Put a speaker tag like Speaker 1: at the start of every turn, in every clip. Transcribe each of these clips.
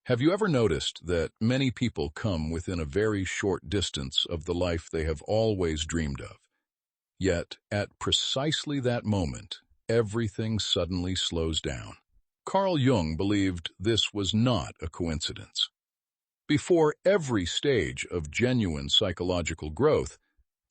Speaker 1: Have you ever noticed that many people come within a very short distance of the life they have always dreamed of? Yet, at precisely that moment, everything suddenly slows down. Carl Jung believed this was not a coincidence. Before every stage of genuine psychological growth,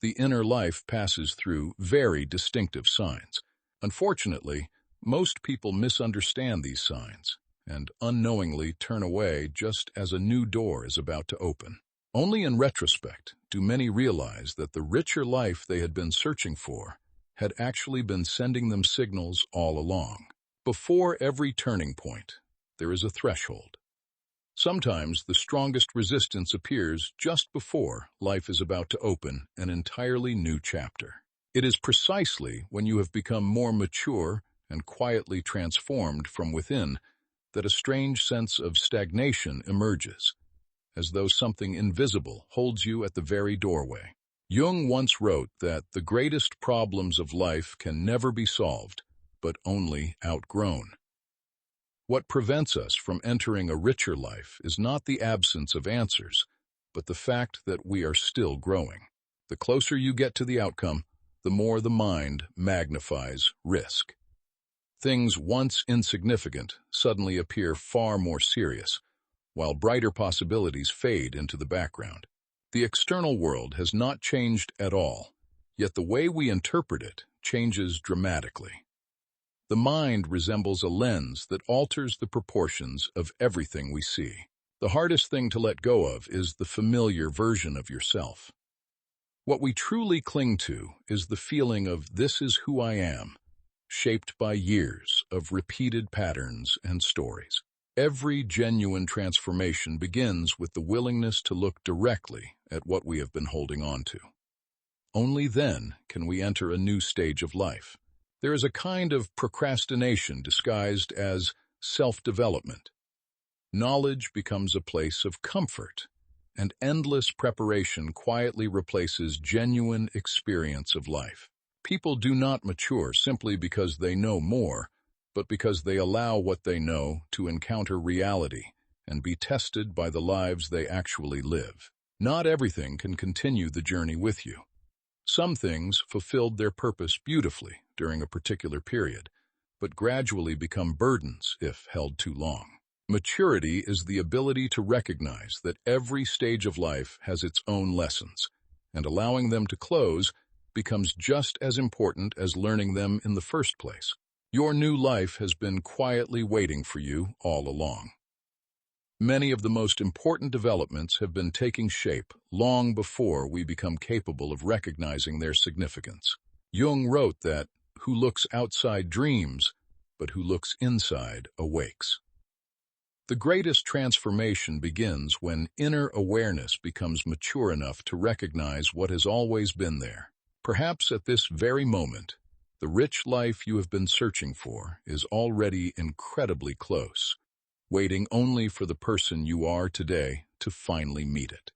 Speaker 1: the inner life passes through very distinctive signs. Unfortunately, most people misunderstand these signs and unknowingly turn away just as a new door is about to open. Only in retrospect do many realize that the richer life they had been searching for had actually been sending them signals all along. Before every turning point, there is a threshold. Sometimes the strongest resistance appears just before life is about to open an entirely new chapter. It is precisely when you have become more mature and quietly transformed from within that a strange sense of stagnation emerges, as though something invisible holds you at the very doorway. Jung once wrote that the greatest problems of life can never be solved, but only outgrown. What prevents us from entering a richer life is not the absence of answers, but the fact that we are still growing. The closer you get to the outcome, the more the mind magnifies risk. Things once insignificant suddenly appear far more serious, while brighter possibilities fade into the background. The external world has not changed at all, yet the way we interpret it changes dramatically. The mind resembles a lens that alters the proportions of everything we see. The hardest thing to let go of is the familiar version of yourself. What we truly cling to is the feeling of "this is who I am," shaped by years of repeated patterns and stories. Every genuine transformation begins with the willingness to look directly at what we have been holding on to. Only then can we enter a new stage of life. There is a kind of procrastination disguised as self-development. Knowledge becomes a place of comfort, and endless preparation quietly replaces genuine experience of life. People do not mature simply because they know more, but because they allow what they know to encounter reality and be tested by the lives they actually live. Not everything can continue the journey with you. Some things fulfilled their purpose beautifully during a particular period, but gradually become burdens if held too long. Maturity is the ability to recognize that every stage of life has its own lessons, and allowing them to close becomes just as important as learning them in the first place. Your new life has been quietly waiting for you all along. Many of the most important developments have been taking shape long before we become capable of recognizing their significance. Jung wrote that, "Who looks outside dreams, but who looks inside awakes." The greatest transformation begins when inner awareness becomes mature enough to recognize what has always been there. Perhaps at this very moment, the rich life you have been searching for is already incredibly close, waiting only for the person you are today to finally meet it.